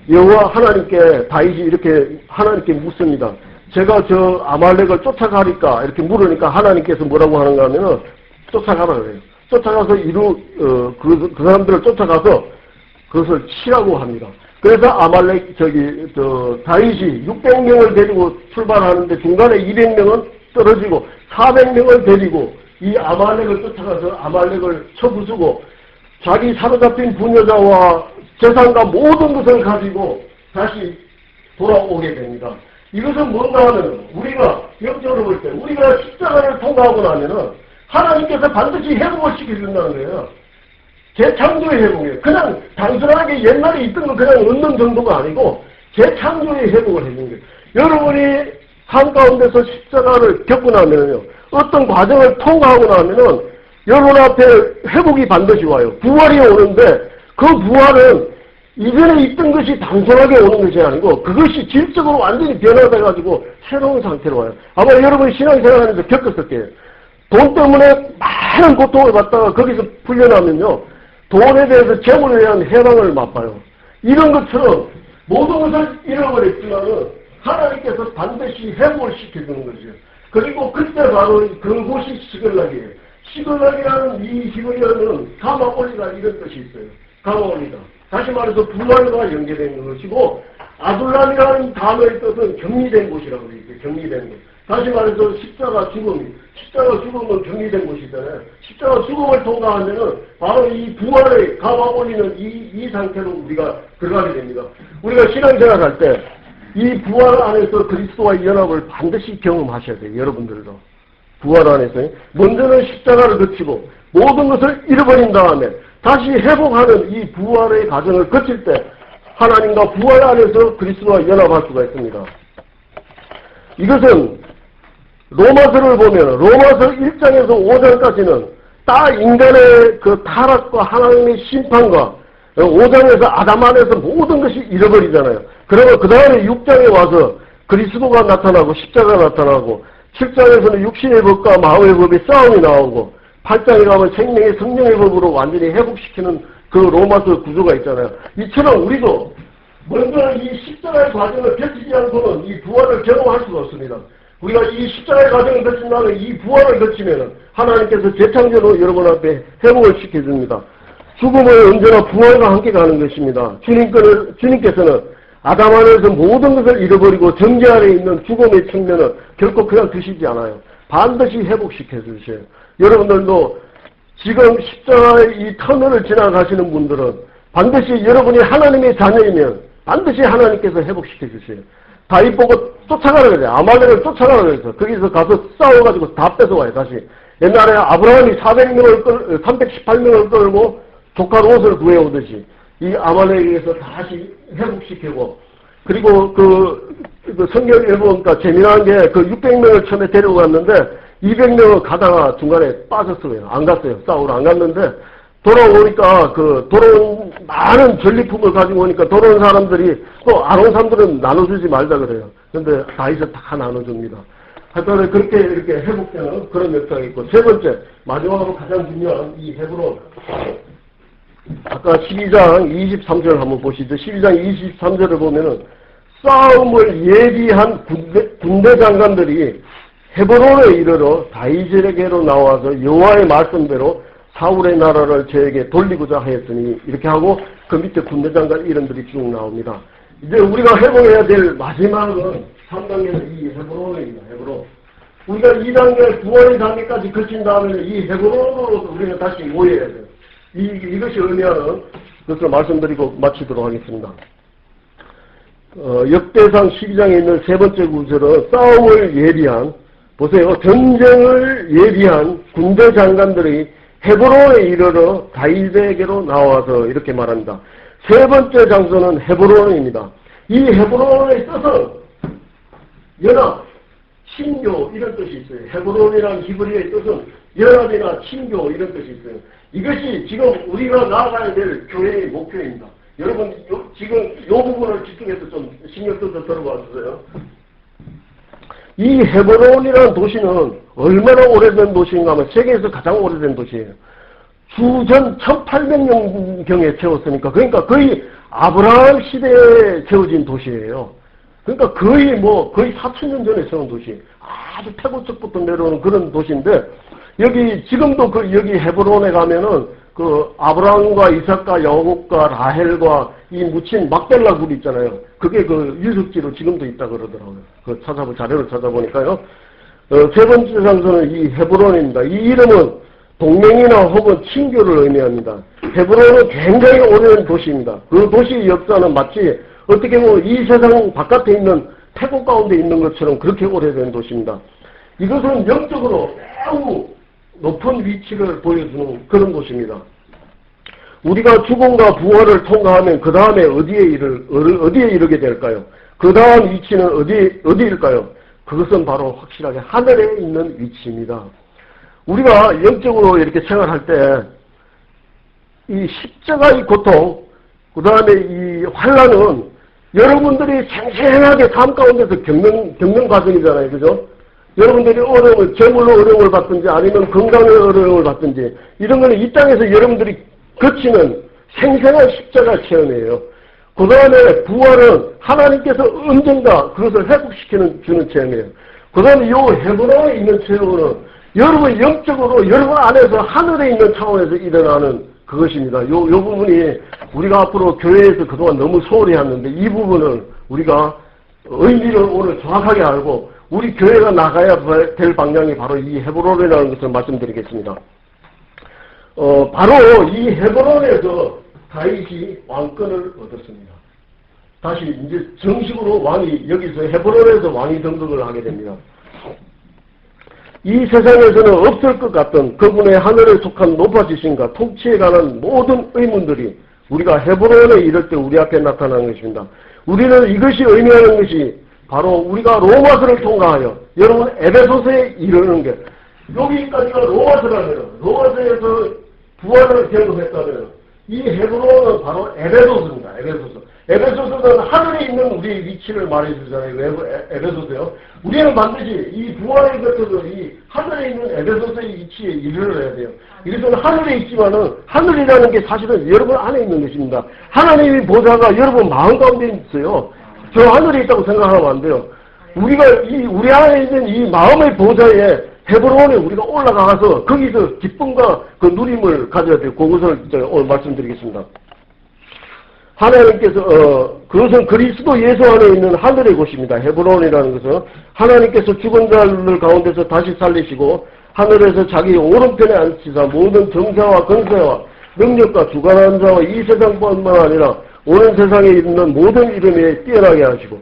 여호와 하나님께 다윗이 이렇게 하나님께 묻습니다. 제가 저 아말렉을 쫓아가리까 이렇게 물으니까 하나님께서 뭐라고 하는가 하면은 쫓아가라 그래요. 쫓아가서 그 사람들을 쫓아가서 그것을 치라고 합니다. 그래서 아말렉, 다윗이 600명을 데리고 출발하는데 중간에 200명은 떨어지고 400명을 데리고 이 아말렉을 쫓아가서 아말렉을 쳐부수고 자기 사로잡힌 부녀자와 재산과 모든 것을 가지고 다시 돌아오게 됩니다. 이것은 뭔가 하면 우리가 영적으로 볼 때 우리가 십자가를 통과하고 나면은 하나님께서 반드시 회복을 시켜준다는 거예요. 재창조의 회복이에요. 그냥 단순하게 옛날에 있던 거 그냥 얻는 정도가 아니고 재창조의 회복을 해주는 거예요. 여러분이 삶 가운데서 십자가를 겪고 나면요. 어떤 과정을 통과하고 나면은 여러분 앞에 회복이 반드시 와요. 부활이 오는데 그 부활은 이전에 있던 것이 단순하게 오는 것이 아니고 그것이 질적으로 완전히 변화돼가지고 새로운 상태로 와요. 아마 여러분이 신앙생활하면서 겪었을 거예요. 돈 때문에 많은 고통을 받다가 거기서 풀려나면요. 돈에 대해서 재물에 대한 해방을 맛봐요. 이런 것처럼 모든 것을 잃어버렸지만은 하나님께서 반드시 회복을 시켜주는 거죠. 그리고 그때 바로 그곳이 시글락이에요. 시글락이라는 이 히브리어는 가마올리다 이런 뜻이 있어요. 가마올리다. 다시 말해서 부활과 연계된 것이고 아둘람이라는 단어의 뜻은 격리된 곳이라고 되어 있어요. 격리된 곳. 다시 말해서 십자가 죽음은 격리된 곳이잖아요. 십자가 죽음을 통과하면은 바로 이 부활의 가마올리는 이 상태로 우리가 들어가게 됩니다. 우리가 신앙생활 할 때 이 부활 안에서 그리스도와의 연합을 반드시 경험하셔야 돼요. 여러분들도. 부활 안에서 먼저는 십자가를 거치고 모든 것을 잃어버린 다음에 다시 회복하는 이 부활의 과정을 거칠 때 하나님과 부활 안에서 그리스도와 연합할 수가 있습니다. 이것은 로마서를 보면 로마서 1장에서 5장까지는 다 인간의 그 타락과 하나님의 심판과 5장에서 아담 안에서 모든 것이 잃어버리잖아요. 그러면 그 다음에 6장에 와서 그리스도가 나타나고 십자가가 나타나고 7장에서는 육신의 법과 마음의 법의 싸움이 나오고 8장에 가면 생명의 성령의 법으로 완전히 회복시키는 그 로마서 구조가 있잖아요. 이처럼 우리도 먼저 이 십자가의 과정을 거치지 않고는 이 부활을 경험할 수가 없습니다. 우리가 이 십자가의 과정을 거친 다음에 이 부활을 거치면 하나님께서 재창조로 여러분 앞에 회복을 시켜줍니다. 죽음은 언제나 부활과 함께 가는 것입니다. 주님께서는 아담 안에서 모든 것을 잃어버리고 정죄 아래에 있는 죽음의 측면은 결코 그냥 두시지 않아요. 반드시 회복시켜 주셔요. 여러분들도 지금 십자가의 이 터널을 지나가시는 분들은 반드시 여러분이 하나님의 자녀이면 반드시 하나님께서 회복시켜 주세요. 다윗 보고 쫓아가라 그래요. 아말렉을 쫓아가라 그래서 거기서 가서 싸워가지고 다 뺏어와요. 다시. 옛날에 아브라함이 318명을 끌고 조카 롯을 구해오듯이 이 아말렉에서 다시 회복시키고 그리고 그 성경에 보니까 재미난 게 그 600명을 처음에 데리고 갔는데 200명은 가다가 중간에 빠졌어요. 안 갔어요. 싸우러 안 갔는데 돌아오니까 돌아온 많은 전리품을 가지고 오니까 돌아온 사람들이 또 안 온 사람들은 나눠주지 말자 그래요. 근데 다윗은 다 나눠줍니다. 하여튼 그렇게 이렇게 회복되는 그런 역사가 있고 세 번째 마지막으로 가장 중요한 이 헤브론 아까 12장 23절 한번 보시죠. 12장 23절을 보면은 싸움을 예비한 군대 장관들이 헤브론에 이르러 다윗에게로 나와서 여호와의 말씀대로 사울의 나라를 저에게 돌리고자 하였으니 이렇게 하고 그 밑에 군대 장관 이름들이 쭉 나옵니다. 이제 우리가 회복해야 될 마지막은 3단계는 이 헤브론입니다. 헤브론. 우리가 2단계 부활의 단계까지 거친 다음에 이 헤브론으로 우리가 다시 모여야 돼요. 이것이 의미하는 것을 말씀드리고 마치도록 하겠습니다. 역대상 12장에 있는 세 번째 구절은 싸움을 예비한 보세요. 전쟁을 예비한 군대 장관들이 헤브론에 이르러 다윗에게로 나와서 이렇게 말합니다. 세 번째 장소는 헤브론입니다. 이 헤브론의 뜻은 연합, 친교 이런 뜻이 있어요. 헤브론이라는 히브리어의 뜻은 연합이나 친교 이런 뜻이 있어요. 이것이 지금 우리가 나아가야 될 교회의 목표입니다. 여러분 지금 이 부분을 집중해서 좀 신경 써서 들어봐 주세요. 이 헤브론이라는 도시는 얼마나 오래된 도시인가 하면 세계에서 가장 오래된 도시예요. 주전 1800년경에 세웠으니까 그러니까 거의 아브라함 시대에 세워진 도시예요. 그러니까 거의 4000년 전에 세운 도시. 아주 태고 쪽부터 내려오는 그런 도시인데 여기 지금도 여기 헤브론에 가면은 그 아브라함과 이삭과 야곱과 라헬과 이 묻힌 막벨라 굴이 있잖아요. 그게 그 유적지로 지금도 있다 그러더라고요. 그 자료를 찾아보니까요. 세 번째 장소는 이 헤브론입니다. 이 이름은 동맹이나 혹은 친교를 의미합니다. 헤브론은 굉장히 오래된 도시입니다. 그 도시의 역사는 마치 어떻게 보면 이 세상 바깥에 있는 태국 가운데 있는 것처럼 그렇게 오래된 도시입니다. 이것은 영적으로 매우 높은 위치를 보여주는 그런 곳입니다. 우리가 죽음과 부활을 통과하면 그 다음에 어디에 이르게 될까요? 그 다음 위치는 어디일까요? 그것은 바로 확실하게 하늘에 있는 위치입니다. 우리가 영적으로 이렇게 생활할 때 이 십자가의 고통, 그 다음에 이 환란은 여러분들이 생생하게 삶 가운데서 겪는 과정이잖아요. 그죠? 여러분들이 어려움을, 재물로 어려움을 받든지 아니면 건강의 어려움을 받든지 이런 거는 이 땅에서 여러분들이 거치는 생생한 십자가 체험이에요. 그 다음에 부활은 하나님께서 언젠가 그것을 주는 체험이에요. 그 다음에 이 헤브론에 있는 체험은 여러분 영적으로 여러분 안에서 하늘에 있는 차원에서 일어나는 그것입니다. 요 부분이 우리가 앞으로 교회에서 그동안 너무 소홀히 했는데 이 부분을 우리가 의미를 오늘 정확하게 알고 우리 교회가 나가야 될 방향이 바로 이 헤브론이라는 것을 말씀드리겠습니다. 바로 이 헤브론에서 다윗이 왕권을 얻었습니다. 다시 이제 정식으로 여기서 헤브론에서 왕이 등극을 하게 됩니다. 이 세상에서는 없을 것 같던 그분의 하늘에 속한 높아지심과 통치에 관한 모든 의문들이 우리가 헤브론에 이를 때 우리 앞에 나타나는 것입니다. 우리는 이것이 의미하는 것이 바로 우리가 로마서를 통과하여 여러분 에베소서에 이르는 게 여기까지가 로마서라면 로마서에서 부활을 경험했다면 이 헤브론은 바로 에베소서입니다. 에베소서는 하늘에 있는 우리의 위치를 말해주잖아요. 에베소서요. 우리는 반드시 이 부활의 것들을 이 하늘에 있는 에베소서의 위치에 이르러야 돼요. 이것은 하늘에 있지만은 하늘이라는 게 사실은 여러분 안에 있는 것입니다. 하나님의 보좌가 여러분 마음 가운데 있어요. 저 하늘에 있다고 생각하면 안 돼요. 우리 안에 있는 이 마음의 보좌에 헤브론에 우리가 올라가서 거기서 기쁨과 그 누림을 가져야 돼요. 그것을 오늘 말씀드리겠습니다. 하나님께서 그것은 그리스도 예수 안에 있는 하늘의 곳입니다. 헤브론이라는 것은 하나님께서 죽은 자들 가운데서 다시 살리시고 하늘에서 자기 오른편에 앉히사 모든 정사와 권세와 능력과 주관하는 자와 이 세상뿐만 아니라 오는 세상에 있는 모든 이름에 뛰어나게 하시고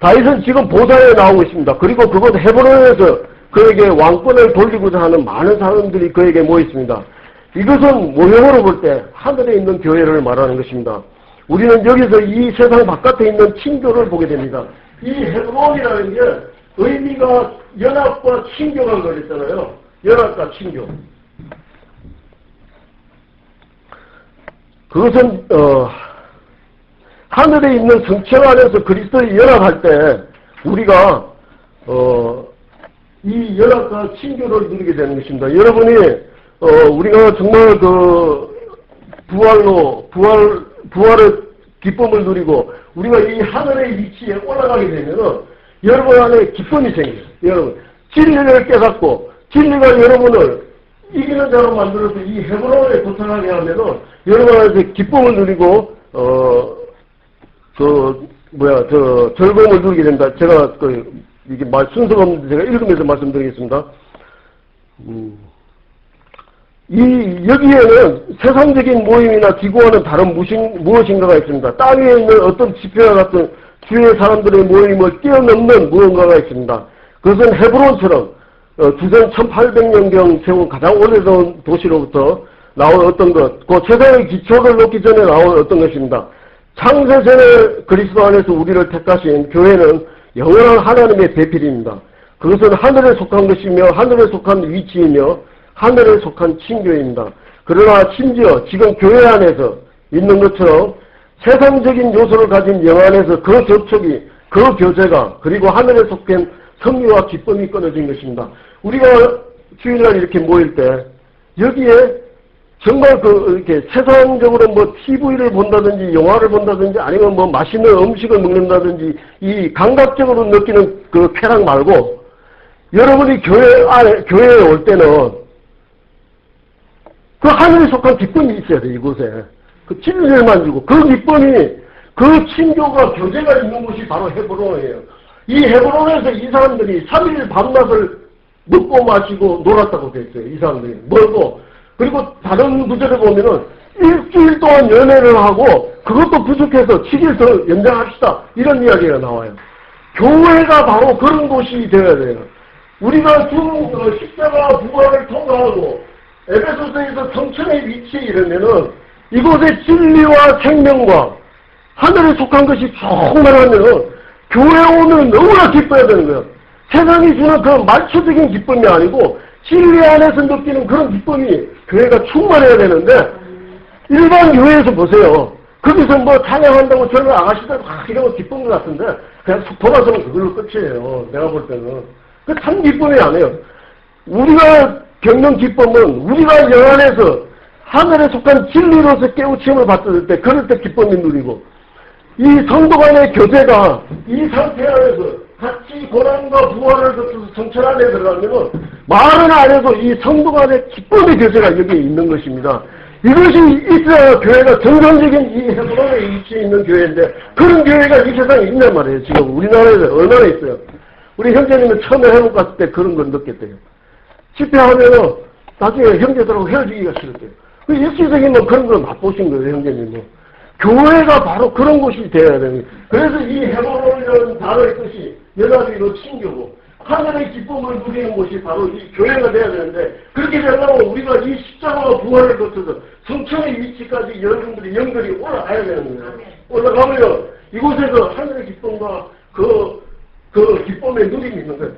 다윗은 지금 보좌에 나오고 있습니다. 그리고 그곳 헤브론에서 그에게 왕권을 돌리고자 하는 많은 사람들이 그에게 모여 있습니다. 이것은 모형으로 볼 때 하늘에 있는 교회를 말하는 것입니다. 우리는 여기서 이 세상 바깥에 있는 친교를 보게 됩니다. 이 헤브론이라는 게 의미가 연합과 친교가 걸렸잖아요. 연합과 친교. 그것은 하늘에 있는 성체 안에서 그리스도에 연합할 때 우리가 이 연합과 친교를 누리게 되는 것입니다. 여러분이 우리가 정말 부활의 기쁨을 누리고 우리가 이 하늘의 위치에 올라가게 되면은 여러분 안에 기쁨이 생겨요. 여러분 진리를 깨닫고 진리가 여러분을 이기는 자로 만들어서 이 헤브론에 도착하게 하면은 여러분 안에서 기쁨을 누리고 즐거움을 누리게 된다. 제가 이게 순서가 없는데 제가 읽으면서 말씀드리겠습니다. 여기에는 세상적인 모임이나 기구와는 다른 무엇인가가 있습니다. 땅 위에 있는 어떤 지표와 같은 주위의 사람들의 모임을 뛰어넘는 무언가가 있습니다. 그것은 헤브론처럼 주전 1800년경 세운 가장 오래된 도시로부터 나온 어떤 것, 그 세상의 기초를 놓기 전에 나온 어떤 것입니다. 창세 전에 그리스도 안에서 우리를 택하신 교회는 영원한 하나님의 배필입니다. 그것은 하늘에 속한 것이며 하늘에 속한 위치이며 하늘에 속한 친교입니다. 그러나 심지어 지금 교회 안에서 있는 것처럼 세상적인 요소를 가진 영 안에서 그 접촉이, 그 교제가 그리고 하늘에 속한 성리와 기쁨이 끊어진 것입니다. 우리가 주일날 이렇게 모일 때 여기에 정말 이렇게 세상적으로 TV를 본다든지 영화를 본다든지 아니면 맛있는 음식을 먹는다든지 이 감각적으로 느끼는 그 쾌락 말고 여러분이 교회에 올 때는 그 하늘에 속한 기쁨이 있어야 돼, 이곳에. 그 진리를만 주고, 그 기쁨이, 그 친교가 교제가 있는 곳이 바로 헤브론이에요. 이 헤브론에서 이 사람들이 3일 밤낮을 먹고 마시고 놀았다고 돼 있어요. 이 사람들이. 멀고. 그리고 다른 구절에 보면은 일주일 동안 연애를 하고 그것도 부족해서 7일 더 연장합시다. 이런 이야기가 나와요. 교회가 바로 그런 곳이 되어야 돼요. 우리가 십자가 부활을 통과하고 에베소서에서 성천의 위치에 이르면은 이곳에 진리와 생명과 하늘에 속한 것이 충만하면은 교회에 오면 너무나 기뻐야 되는 거예요. 세상이 주는 그 말초적인 기쁨이 아니고 진리 안에서 느끼는 그런 기쁨이 교회가 충만해야 되는데 일반 교회에서 보세요. 거기서 뭐 찬양한다고 저는 아가씨들 막 이러고 기쁜 것 같은데 그냥 속 돌아서는 그걸로 끝이에요. 내가 볼 때는. 그 참 기쁨이 아니에요. 우리가 겪는 기쁨은 우리가 영 안에서 하늘에 속한 진리로서 깨우침을 받을 때 그럴 때 기쁨이 누리고 이 성도 간의 교제가 이 상태 안에서 같이 고난과 부활을 거쳐서 성천 안에 들어가면은 말은 안 해도 이 성도 간의 기쁨의 교제가 여기에 있는 것입니다. 이것이 있어야 교회가 정상적인 이 헤브론에 위치해 있는 교회인데 그런 교회가 이 세상에 있단 말이에요. 지금 우리나라에서 얼마나 있어요. 우리 형제님은 처음에 회복 갔을 때 그런 걸 느꼈대요. 집회하면은 나중에 형제들하고 헤어지기가 싫었대요. 그 일시적인 뭐 그런 걸 맛보신 거예요, 형제님은. 교회가 바로 그런 곳이 되어야 됩니다. 그래서 이 헤브론이라는 단어의 뜻이 연합이로 친교고 하늘의 기쁨을 누리는 곳이 바로 이 교회가 돼야 되는데 그렇게 되려면 우리가 이 십자가와 부활을 거쳐서 성천의 위치까지 여러분들이 연결이 올라가야 되는 거예요. 올라가면 이곳에서 하늘의 기쁨과 그 기쁨의 누림이 있는 거예요.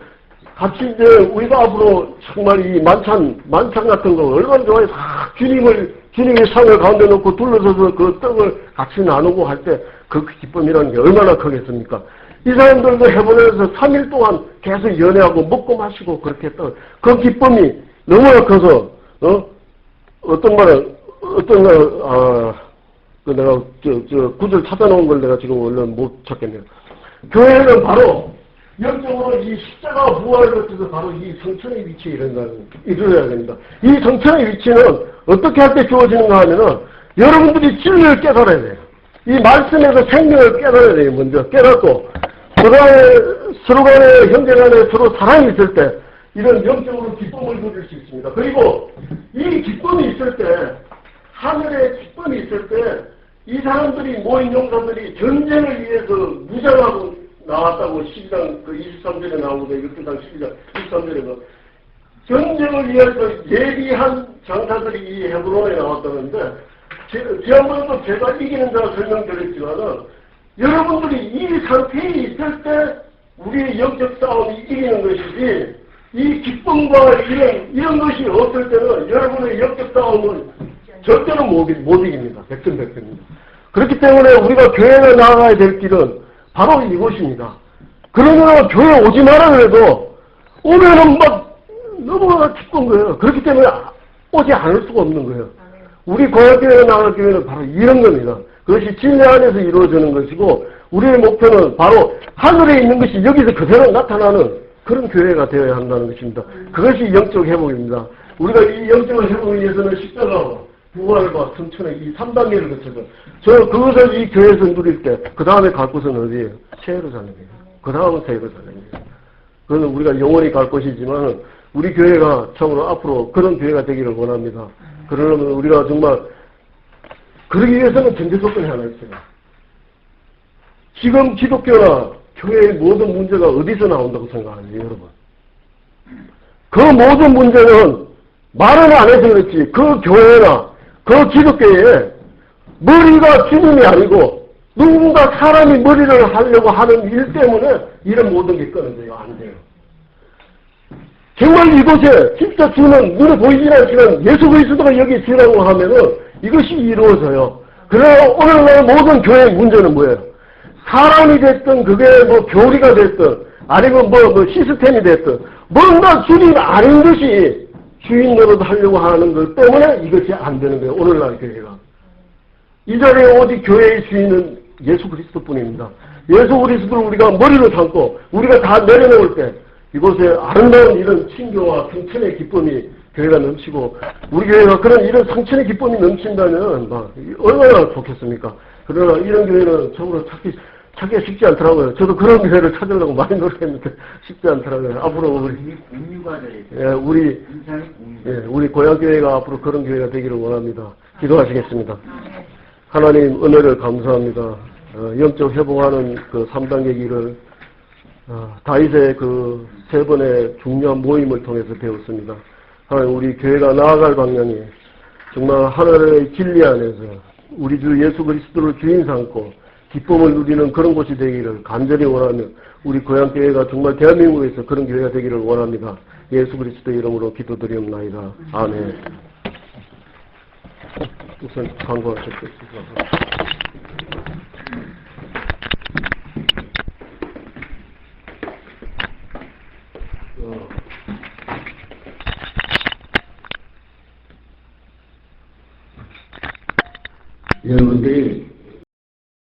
같이 이제 우리가 앞으로 정말 이 만찬 같은 거 얼마나 좋아요. 다 주님의 상을 가운데 놓고 둘러서서 그 떡을 같이 나누고 할 때 그 기쁨이라는 게 얼마나 크겠습니까? 이 사람들도 헤브론에서 3일 동안 계속 연애하고 먹고 마시고 그렇게 했던 그 기쁨이 너무나 커서 내가 구절 찾아놓은 걸 내가 지금 얼른 못 찾겠네요. 교회는 바로 영적으로 이 십자가 부활을 거쳐서 바로 이 성천의 위치에 이르러야 됩니다. 이 성천의 위치는 어떻게 할 때 주어지는가 하면은 여러분들이 진리를 깨달아야 돼요. 이 말씀에서 생명을 깨달아야 돼요. 먼저 깨닫고 서로 간에 형제 간에 서로 사랑이 있을 때 이런 영적으로 기쁨을 누릴 수 있습니다. 그리고 이 기쁨이 있을 때 하늘의 기쁨이 있을 때 이 사람들이 모인 용사들이 전쟁을 위해서 무장하고 나왔다고 12장 23절에 나오고 율법상 12장 23절에 전쟁을 위해서 예비한 장사들이 이 헤브론에 나왔다는데 지난번에도 제가 이기는 자가 설명드렸지만은 여러분들이 이 상태에 있을 때 우리의 영적 싸움이 이기는 것이지 이 기쁨과 이런 것이 없을 때는 여러분의 영적 싸움은 절대로 못 이깁니다. 백전백전입니다. 그렇기 때문에 우리가 교회에 나가야 될 길은 바로 이곳입니다. 그러면 교회 오지 마라 그래도 오면은 막 너무 기쁜 거예요. 그렇기 때문에 오지 않을 수가 없는 거예요. 우리 고향교회에 나갈 교회는 바로 이런 겁니다. 그것이 진리 안에서 이루어지는 것이고 우리의 목표는 바로 하늘에 있는 것이 여기서 그대로 나타나는 그런 교회가 되어야 한다는 것입니다. 그것이 영적 회복입니다. 우리가 이 영적 회복을 위해서는 십자가와 부활과 성천의 이 3단계를 거쳐서 그것을 이 교회에서 누릴 때 그 다음에 갈 곳은 어디예요? 세예루살렘이에요. 그 다음은 세예루살렘이에요. 그건 우리가 영원히 갈 것이지만 우리 교회가 참으로 앞으로 그런 교회가 되기를 원합니다. 그러려면 우리가 정말 그러기 위해서는 전제 조건이 하나 있어요. 지금 기독교나 교회의 모든 문제가 어디서 나온다고 생각하는지 여러분. 그 모든 문제는 말은 안 해서 그렇지 그 교회나 그 기독교에 머리가 주님이 아니고 누군가 사람이 머리를 하려고 하는 일 때문에 이런 모든 게 끊어져요. 안 돼요. 정말 이곳에 진짜 주는 눈에 보이지 않지만 예수 그리스도가 여기 있으라고 하면은 이것이 이루어져요. 그래서 오늘날 모든 교회의 문제는 뭐예요? 사람이 됐든 그게 뭐 교리가 됐든 아니면 뭐 시스템이 됐든 뭔가 주님 아닌 것이 주인 노릇 하려고 하는 것 때문에 이것이 안 되는 거예요. 오늘날 교회가. 이 자리에 오직 교회의 주인은 예수 그리스도뿐입니다. 예수 그리스도를 우리가 머리로 삼고 우리가 다 내려놓을 때 이곳에 아름다운 이런 친교와 성천의 기쁨이 교회가 넘치고 우리 교회가 그런 이런 성천의 기쁨이 넘친다면 막 얼마나 좋겠습니까? 그러나 이런 교회는 참으로 찾기가 쉽지 않더라고요. 저도 그런 교회를 찾으려고 많이 노력했는데 쉽지 않더라고요. 앞으로 우리 고향교회가 앞으로 그런 교회가 되기를 원합니다. 기도하시겠습니다. 하나님 은혜를 감사합니다. 영적 회복하는 그 3단계 길을 다윗의 그 3번의 중요한 모임을 통해서 배웠습니다. 하나님 우리 교회가 나아갈 방향이 정말 하늘의 진리 안에서 우리 주 예수 그리스도를 주인 삼고 기쁨을 누리는 그런 곳이 되기를 간절히 원하며 우리 고향교회가 정말 대한민국에서 그런 교회가 되기를 원합니다. 예수 그리스도 이름으로 기도드리옵나이다. 아멘. 우선 광고하셨겠습니다.
여러분들이